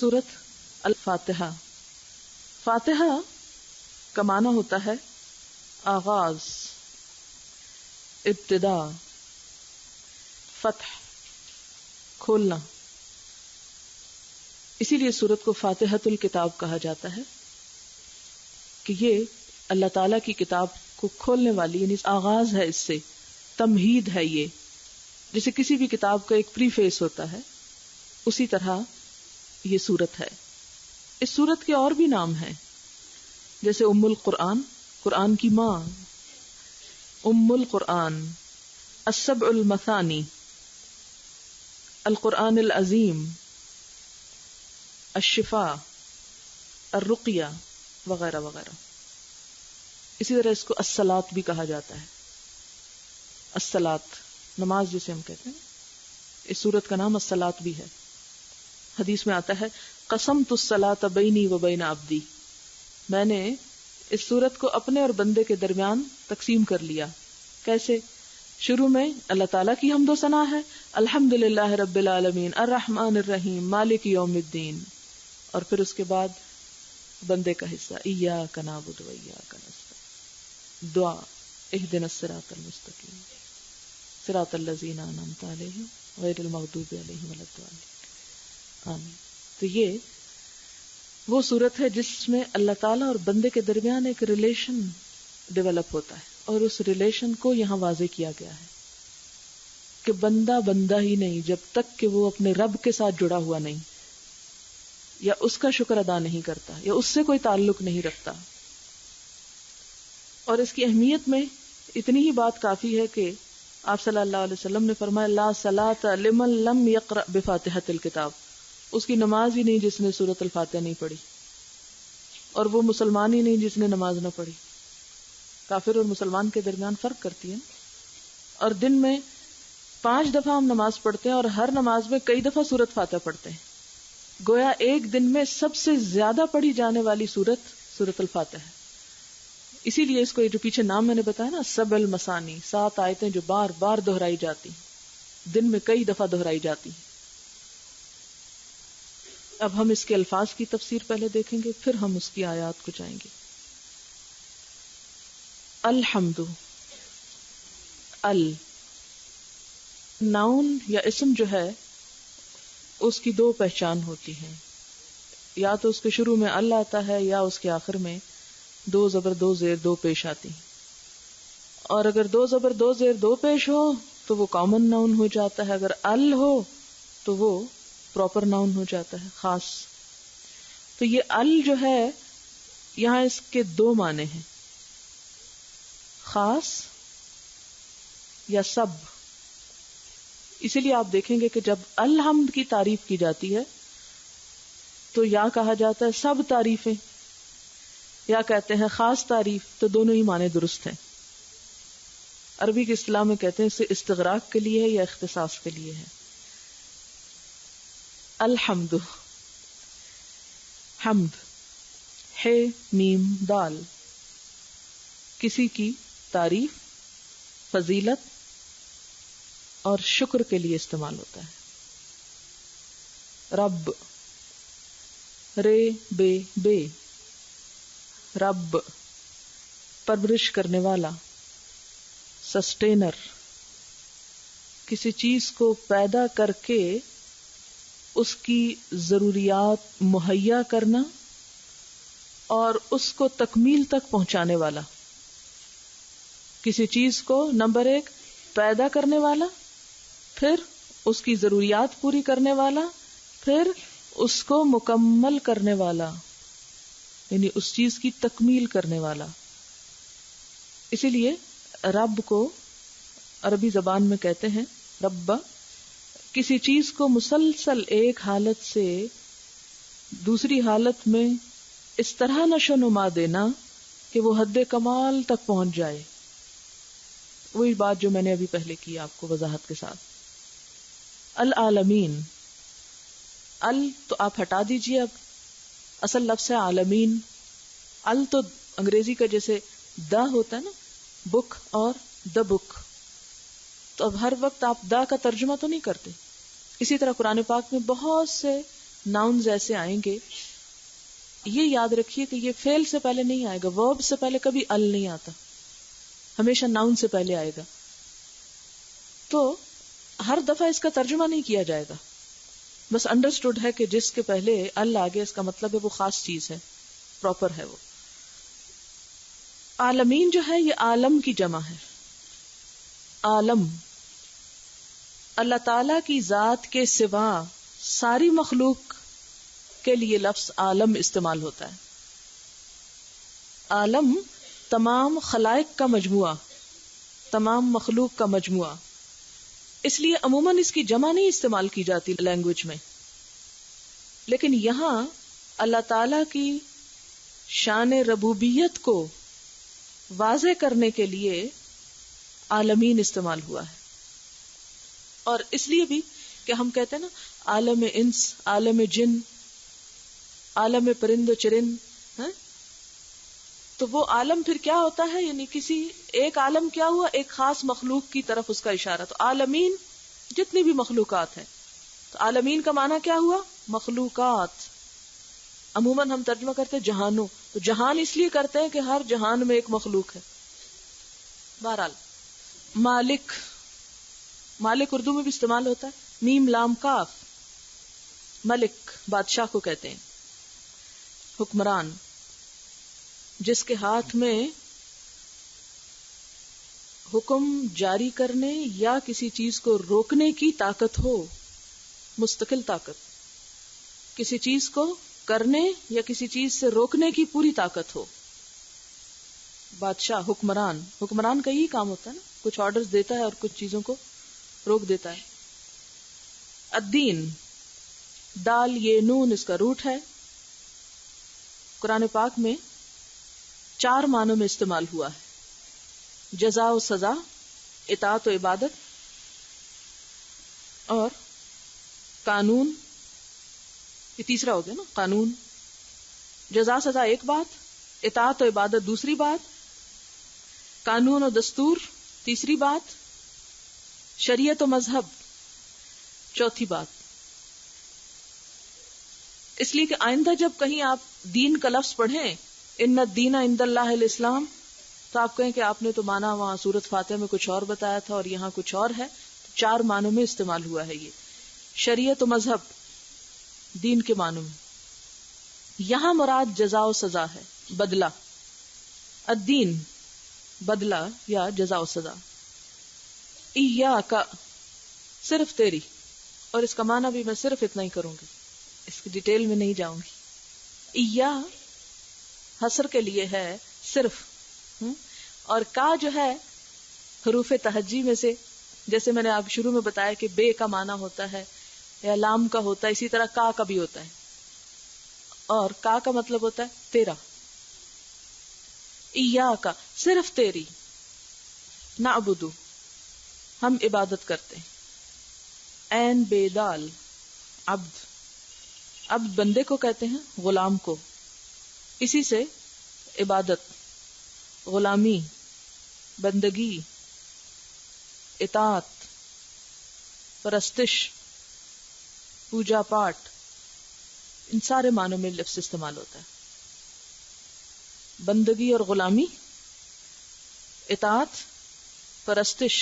سورت الفاتحہ. فاتحہ کا معنی ہوتا ہے آغاز، ابتدا، فتح، کھولنا. اسی لیے سورت کو فاتحۃ الکتاب کہا جاتا ہے کہ یہ اللہ تعالی کی کتاب کو کھولنے والی، یعنی آغاز ہے، اس سے تمہید ہے. یہ جیسے کسی بھی کتاب کا ایک پری فیس ہوتا ہے، اسی طرح یہ سورت ہے. اس سورت کے اور بھی نام ہیں، جیسے ام القرآن، قرآن کی ماں، ام القرآن، السبع المثانی، القرآن العظیم، الشفاء، الرقیہ وغیرہ وغیرہ. اسی طرح اس کو الصلاۃ بھی کہا جاتا ہے. الصلاۃ نماز جسے ہم کہتے ہیں، اس سورت کا نام الصلاۃ بھی ہے. حدیث میں آتا ہے قسمت الصلاۃ بینی و بین عبدی، میں نے اس سورت کو اپنے اور بندے کے درمیان تقسیم کر لیا. کیسے؟ شروع میں اللہ تعالیٰ کی حمد و ثنا ہے، الحمدللہ رب العالمین الرحمن الرحیم مالک یوم الدین، اور پھر اس کے بعد بندے کا حصہ، ایاک نعبد و ایاک نستعین، دعا، اہدنا الصراط المستقیم صراط الذین انعمت علیہم غیر المغضوب علیہم ولا الضالین، آمین. تو یہ وہ صورت ہے جس میں اللہ تعالیٰ اور بندے کے درمیان ایک ریلیشن ڈیولپ ہوتا ہے، اور اس ریلیشن کو یہاں واضح کیا گیا ہے کہ بندہ بندہ ہی نہیں جب تک کہ وہ اپنے رب کے ساتھ جڑا ہوا نہیں، یا اس کا شکر ادا نہیں کرتا، یا اس سے کوئی تعلق نہیں رکھتا. اور اس کی اہمیت میں اتنی ہی بات کافی ہے کہ آپ صلی اللہ علیہ وسلم نے فرمایا لا صلاۃ لمن لم یقرأ بفاتحۃ الکتاب، اس کی نماز ہی نہیں جس نے سورۃ الفاتحہ نہیں پڑھی، اور وہ مسلمان ہی نہیں جس نے نماز نہ پڑھی. کافر اور مسلمان کے درمیان فرق کرتی ہے. اور دن میں 5 دفعہ ہم نماز پڑھتے ہیں، اور ہر نماز میں کئی دفعہ سورۃ فاتحہ پڑھتے ہیں. گویا ایک دن میں سب سے زیادہ پڑھی جانے والی سورت سورۃ الفاتحہ ہے. اسی لیے اس کو جو پیچھے نام میں نے بتایا نا، سبع المثانی، 7 آیتیں جو بار بار دہرائی جاتی، دن میں کئی دفعہ دہرائی جاتی. اب ہم اس کے الفاظ کی تفسیر پہلے دیکھیں گے، پھر ہم اس کی آیات کو جائیں گے. الحمد، ال ناؤن یا اسم جو ہے اس کی 2 پہچان ہوتی ہیں، یا تو اس کے شروع میں ال آتا ہے، یا اس کے آخر میں 2 زبر 2 زیر 2 پیش آتی. اور اگر 2 زبر 2 زیر 2 پیش ہو تو وہ کامن ناؤن ہو جاتا ہے، اگر ال ہو تو وہ پراپر ناؤن ہو جاتا ہے، خاص. تو یہ ال جو ہے یہاں اس کے 2 معنی ہیں، خاص یا سب. اسی لیے آپ دیکھیں گے کہ جب الحمد کی تعریف کی جاتی ہے تو یا کہا جاتا ہے سب تعریفیں، یا کہتے ہیں خاص تعریف، تو دونوں ہی معنی درست ہیں. عربی کی اصطلاح میں کہتے ہیں اسے استغراق کے لیے ہے یا اختصاص کے لیے ہے. الحمد، حمد، ہے میم دال، کسی کی تعریف، فضیلت اور شکر کے لیے استعمال ہوتا ہے. رب، رے بے بے، رب پرورش کرنے والا، سسٹینر، کسی چیز کو پیدا کر کے اس کی ضروریات مہیا کرنا اور اس کو تکمیل تک پہنچانے والا. کسی چیز کو نمبر 1 پیدا کرنے والا، پھر اس کی ضروریات پوری کرنے والا، پھر اس کو مکمل کرنے والا، یعنی اس چیز کی تکمیل کرنے والا. اسی لیے رب کو عربی زبان میں کہتے ہیں رب، کسی چیز کو مسلسل ایک حالت سے دوسری حالت میں اس طرح نشو نما دینا کہ وہ حد کمال تک پہنچ جائے. وہی بات جو میں نے ابھی پہلے کی آپ کو وضاحت کے ساتھ. العالمین، ال تو آپ ہٹا دیجئے، اب اصل لفظ ہے عالمین. ال تو انگریزی کا جیسے دا ہوتا ہے نا، بک اور دا بک، تو اب ہر وقت آپ دا کا ترجمہ تو نہیں کرتے. اسی طرح قرآن پاک میں بہت سے ناؤنز ایسے آئیں گے، یہ یاد رکھیے کہ یہ فعل سے پہلے نہیں آئے گا، ورب سے پہلے کبھی ال نہیں آتا، ہمیشہ ناؤن سے پہلے آئے گا. تو ہر دفعہ اس کا ترجمہ نہیں کیا جائے گا، بس انڈرسٹوڈ ہے کہ جس کے پہلے ال آگے اس کا مطلب ہے وہ خاص چیز ہے، پراپر ہے وہ. عالمین جو ہے یہ عالم کی جمع ہے. عالم اللہ تعالی کی ذات کے سوا ساری مخلوق کے لیے لفظ عالم استعمال ہوتا ہے. عالم تمام خلائق کا مجموعہ، تمام مخلوق کا مجموعہ، اس لیے عموماً اس کی جمع نہیں استعمال کی جاتی لینگویج میں. لیکن یہاں اللہ تعالی کی شان ربوبیت کو واضح کرنے کے لیے عالمین استعمال ہوا ہے. اور اس لیے بھی کہ ہم کہتے ہیں نا عالم انس، عالم جن، عالم پرند و چرند، تو وہ عالم پھر کیا ہوتا ہے؟ یعنی کسی ایک عالم کیا ہوا؟ ایک خاص مخلوق کی طرف اس کا اشارہ. تو عالمین جتنی بھی مخلوقات ہیں، تو عالمین کا معنی کیا ہوا؟ مخلوقات. عموماً ہم ترجمہ کرتے ہیں جہانوں، تو جہان اس لیے کرتے ہیں کہ ہر جہان میں ایک مخلوق ہے. بہرحال مالک، مالک اردو میں بھی استعمال ہوتا ہے، میم لام کاف. ملک بادشاہ کو کہتے ہیں، حکمران، جس کے ہاتھ میں حکم جاری کرنے یا کسی چیز کو روکنے کی طاقت ہو، مستقل طاقت، کسی چیز کو کرنے یا کسی چیز سے روکنے کی پوری طاقت ہو. بادشاہ، حکمران، حکمران کا یہی کام ہوتا ہے نا، کچھ آرڈرز دیتا ہے اور کچھ چیزوں کو روک دیتا ہے. الدین، دال یہ نون اس کا روٹ ہے. قرآن پاک میں 4 معنوں میں استعمال ہوا ہے: جزا و سزا، اطاعت و عبادت، اور قانون. یہ تیسرا ہو گیا نا، قانون. جزا سزا ایک بات، اطاعت و عبادت دوسری بات، قانون و دستور تیسری بات، شریعت و مذہب چوتھی بات. اس لیے کہ آئندہ جب کہیں آپ دین کا لفظ پڑھیں، ان الدین عند اللہ الاسلام، تو آپ کہیں کہ آپ نے تو مانا وہاں سورۃ فاتحہ میں کچھ اور بتایا تھا اور یہاں کچھ اور ہے. 4 معنوں میں استعمال ہوا ہے یہ. شریعت و مذہب دین کے معنوں میں، یہاں مراد جزا و سزا ہے، بدلہ. الدین بدلہ یا جزا و سزا. ایاک صرف تیری، اور اس کا معنی بھی میں صرف اتنا ہی کروں گی، اس کی ڈیٹیل میں نہیں جاؤں گی. ایا حصر کے لیے ہے صرف، اور کا جو ہے حروف تہجی میں سے، جیسے میں نے آپ شروع میں بتایا کہ بے کا معنی ہوتا ہے یا لام کا ہوتا ہے، اسی طرح کا بھی ہوتا ہے، اور کا مطلب ہوتا ہے تیرا. ایاک صرف تیری، نعبدو ہم عبادت کرتے ہیں. عین بے دال، عبد، عبد بندے کو کہتے ہیں، غلام کو. اسی سے عبادت، غلامی، بندگی، اطاعت، پرستش، پوجا پاٹ، ان سارے معنوں میں لفظ استعمال ہوتا ہے. بندگی اور غلامی، اطاعت، پرستش.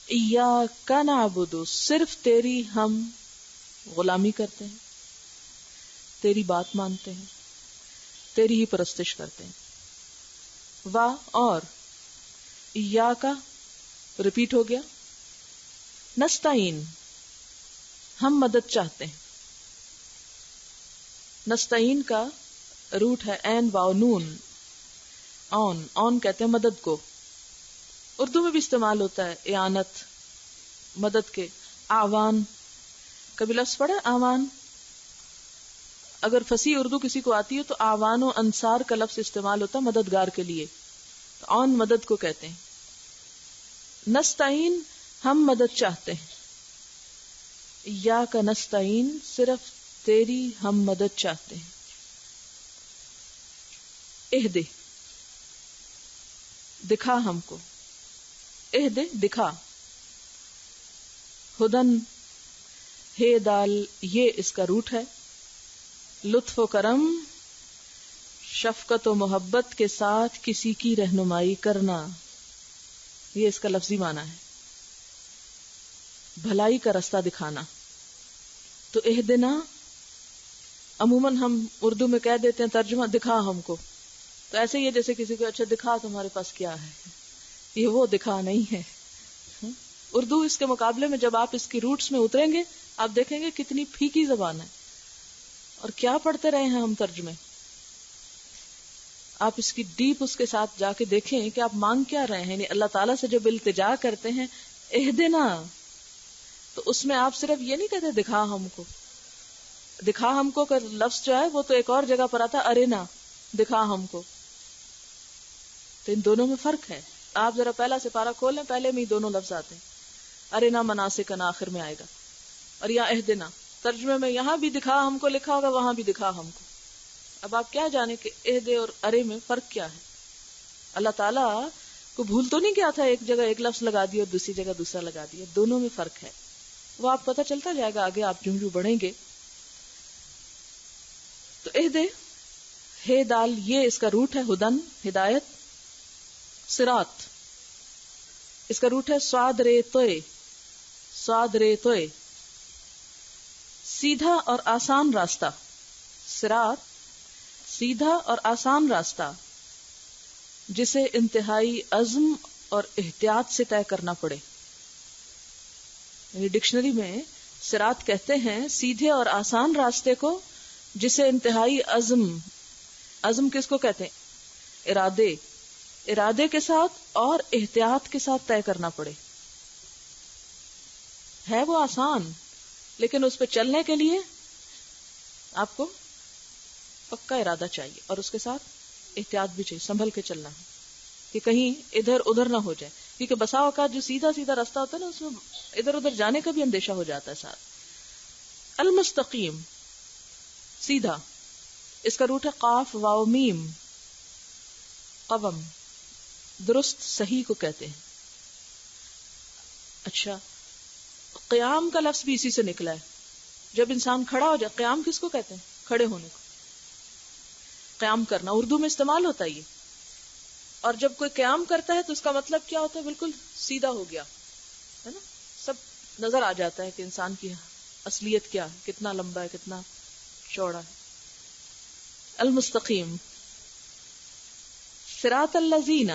ایاک نعبد، صرف تیری ہم غلامی کرتے ہیں، تیری بات مانتے ہیں، تیری ہی پرستش کرتے ہیں. اور ایاک ریپیٹ ہو گیا. نستعین ہم مدد چاہتے ہیں. نستعین کا روٹ ہے عین واو نون، اون کہتے ہیں مدد کو. اردو میں بھی استعمال ہوتا ہے اعانت، مدد کے. آوان، کبھی لفظ پڑھا آوان؟ اگر فصیح اردو کسی کو آتی ہے تو آوان و انصار کا لفظ استعمال ہوتا ہے مددگار کے لیے. اون مدد کو کہتے ہیں. نستعین ہم مدد چاہتے ہیں. ایاک نستعین صرف تیری ہم مدد چاہتے ہیں. اہدے دکھا ہم کو، اہدے دکھا. ہدن ہے دال یہ اس کا روٹ ہے. لطف و کرم شفقت و محبت کے ساتھ کسی کی رہنمائی کرنا، یہ اس کا لفظی معنی ہے. بھلائی کا رستہ دکھانا. تو اہدنا عموماً ہم اردو میں کہہ دیتے ہیں ترجمہ دکھا ہم کو، تو ایسے ہی جیسے کسی کو اچھا دکھا تمہارے پاس کیا ہے، یہ وہ دکھا نہیں ہے. اردو اس کے مقابلے میں جب آپ اس کی روٹس میں اتریں گے آپ دیکھیں گے کتنی پھیکی زبان ہے، اور کیا پڑھتے رہے ہیں ہم ترجمے. آپ اس کی ڈیپ اس کے ساتھ جا کے دیکھیں کہ آپ مانگ کیا رہے ہیں. یعنی اللہ تعالیٰ سے جب التجا کرتے ہیں اہدنا، تو اس میں آپ صرف یہ نہیں کہتے دکھا ہم کو. دکھا ہم کو کا لفظ جو ہے وہ تو ایک اور جگہ پر آتا ارینا، دکھا ہم کو. تو ان دونوں میں فرق ہے. آپ ذرا پہلا سپارہ کھولیں، پہلے میں ہی دونوں لفظ آتے ہیں. ارینا مناسکنا آخر میں آئے گا، اور یا اہدنا ترجمے میں یہاں بھی دکھا ہم کو لکھا ہوگا، وہاں بھی دکھا ہم کو. اب آپ کیا جانے کہ اہدے اور ارے میں فرق کیا ہے. اللہ تعالیٰ کو بھول تو نہیں کیا تھا ایک جگہ ایک لفظ لگا دیا اور دوسری جگہ دوسرا لگا دیا. دونوں میں فرق ہے. وہ آپ پتہ چلتا جائے گا آگے آپ جو بڑھیں گے. تو اہدے ہے دال یہ اس کا روٹ ہے. ہدن ہدایت. صراط اس کا روٹ ہے سواد رے توئے. سواد رے توئے سیدھا اور آسان راستہ. صراط سیدھا اور آسان راستہ جسے انتہائی عزم اور احتیاط سے طے کرنا پڑے. یعنی ڈکشنری میں صراط کہتے ہیں سیدھے اور آسان راستے کو جسے انتہائی عزم کس کو کہتے ہیں؟ ارادے کے ساتھ اور احتیاط کے ساتھ طے کرنا پڑے. ہے وہ آسان، لیکن اس پہ چلنے کے لیے آپ کو پکا ارادہ چاہیے اور اس کے ساتھ احتیاط بھی چاہیے. سنبھل کے چلنا ہے کہ کہیں ادھر ادھر نہ ہو جائے، کیونکہ بسا اوقات جو سیدھا سیدھا راستہ ہوتا ہے نا اس میں ادھر ادھر جانے کا بھی اندیشہ ہو جاتا ہے ساتھ. المستقیم سیدھا اس کا روٹ ہے قاف واو میم. قوم درست صحیح کو کہتے ہیں. اچھا قیام کا لفظ بھی اسی سے نکلا ہے. جب انسان کھڑا ہو جائے، قیام کس کو کہتے ہیں؟ کھڑے ہونے کو قیام کرنا اردو میں استعمال ہوتا ہے یہ. اور جب کوئی قیام کرتا ہے تو اس کا مطلب کیا ہوتا ہے؟ بالکل سیدھا ہو گیا ہے نا. سب نظر آ جاتا ہے کہ انسان کی اصلیت کیا ہے، کتنا لمبا ہے، کتنا چوڑا ہے. المستقیم. صراط الذین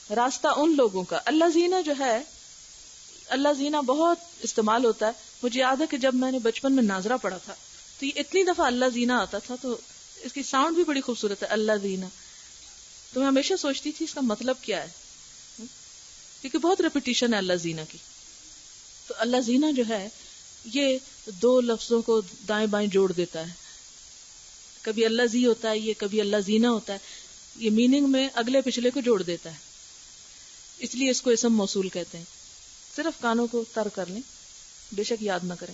راستہ ان لوگوں کا. اللہ زینہ جو ہے، اللہ زینہ بہت استعمال ہوتا ہے. مجھے یاد ہے کہ جب میں نے بچپن میں ناظرہ پڑھا تھا تو یہ اتنی دفعہ اللہ زینہ آتا تھا، تو اس کی ساؤنڈ بھی بڑی خوبصورت ہے اللہ زینہ. تو میں ہمیشہ سوچتی تھی اس کا مطلب کیا ہے، کیونکہ بہت ریپیٹیشن ہے اللہ زینہ کی. تو اللہ زینہ جو ہے یہ دو لفظوں کو دائیں بائیں جوڑ دیتا ہے. کبھی اللہ زی ہوتا ہے یہ، کبھی اللہ زینہ ہوتا ہے. یہ میننگ میں اگلے پچھلے کو جوڑ دیتا ہے، اس لیے اس کو اسم موصول کہتے ہیں. صرف کانوں کو تر کر لیں، بے شک یاد نہ کریں.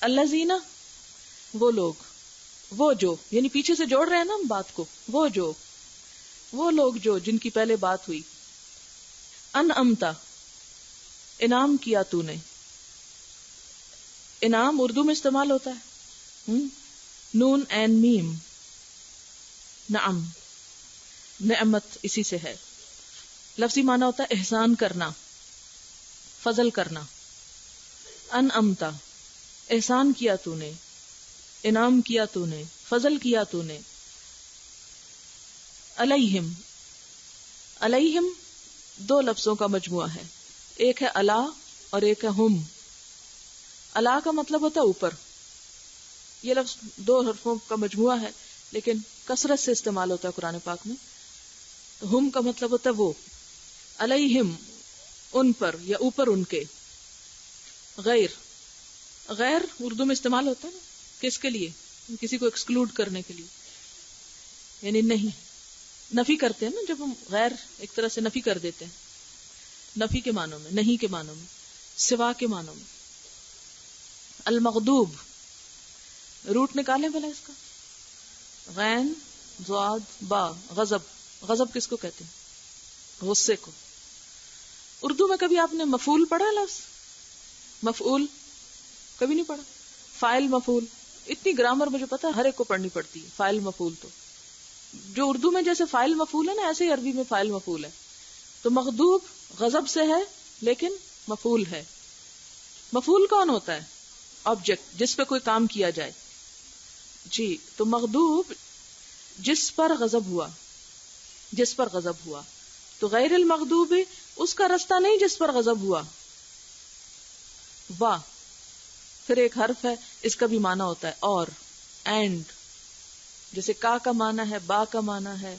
اللہ زینہ وہ لوگ، وہ جو، یعنی پیچھے سے جوڑ رہے ہیں نا ہم بات کو، وہ لوگ جو جن کی پہلے بات ہوئی. انعمتا انعام کیا تو نے. انعام اردو میں استعمال ہوتا ہے نون این میم. نعم نعمت اسی سے ہے. لفظی معنی ہوتا ہے احسان کرنا، فضل کرنا. انعمتا احسان کیا تو نے، انعام کیا تو نے، فضل کیا تو نے. علیہم علیہم دو لفظوں کا مجموعہ ہے. ایک ہے علا اور ایک ہے ہم. علا کا مطلب ہوتا ہے اوپر. یہ لفظ دو حرفوں کا مجموعہ ہے لیکن کثرت سے استعمال ہوتا ہے قرآن پاک میں. تو ہم کا مطلب ہوتا ہے وہ. علیہم ان پر یا اوپر ان کے. غیر اردو میں استعمال ہوتا ہے نا کس کے لیے؟ کسی کو ایکسکلوڈ کرنے کے لیے، یعنی نہیں. نفی کرتے ہیں نا جب ہم غیر ایک طرح سے نفی کر دیتے ہیں، نفی کے معنوں میں، نہیں کے معنوں میں، سوا کے معنوں میں. المغضوب روٹ نکالیں بھلا اس کا. غین ضاد با غضب. غضب کس کو کہتے ہیں؟ غصے کو. اردو میں کبھی آپ نے مفعول پڑھا لفظ؟ مفعول کبھی نہیں پڑھا. فاعل مفعول، اتنی گرامر مجھے پتا ہر ایک کو پڑھنی پڑتی ہے. فاعل مفعول تو جو اردو میں جیسے فاعل مفعول ہے نا، ایسے ہی عربی میں فاعل مفعول ہے. تو مغضوب غضب سے ہے لیکن مفعول ہے. مفعول کون ہوتا ہے؟ آبجیکٹ، جس پہ کوئی کام کیا جائے. جی، تو مغضوب جس پر غضب ہوا، جس پر غضب ہوا. تو غیر المغضوب اس کا رستہ نہیں جس پر غضب ہوا. واہ پھر ایک حرف ہے، اس کا بھی معنی ہوتا ہے اور، اینڈ. جیسے کا معنی ہے، با کا معنی ہے،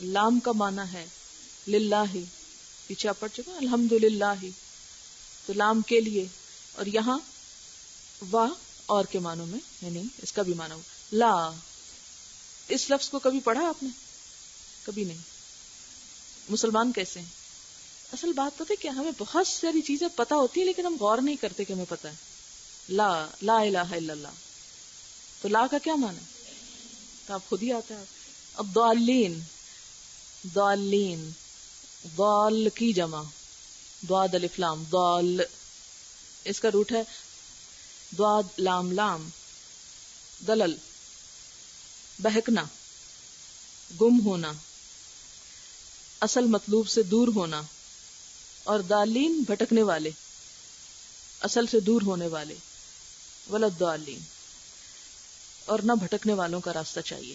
لام کا معنی ہے للہ، پیچھے آپ پڑھ چکے الحمدللہ، تو لام کے لیے. اور یہاں واہ اور کے معنوں میں، یعنی اس کا بھی معنی ہو. لا، اس لفظ کو کبھی پڑھا آپ نے؟ کبھی نہیں. مسلمان کیسے ہیں؟ اصل بات پتہ ہے کیا، ہمیں بہت ساری چیزیں پتہ ہوتی ہیں لیکن ہم غور نہیں کرتے کہ ہمیں پتہ ہے. لا الہ الا اللہ، تو لا کا کیا معنی ہے؟ تو آپ خود ہی آتا ہے. الضالین، ضالین، ضال کی جمع، ضاد الف لام، ضال، اس کا روٹ ہے ضاد لام لام. دلل، بہکنا، گم ہونا، اصل مطلوب سے دور ہونا. اور ضالین بھٹکنے والے، اصل سے دور ہونے والے. ولا الضالین، اور نہ بھٹکنے والوں کا راستہ چاہیے.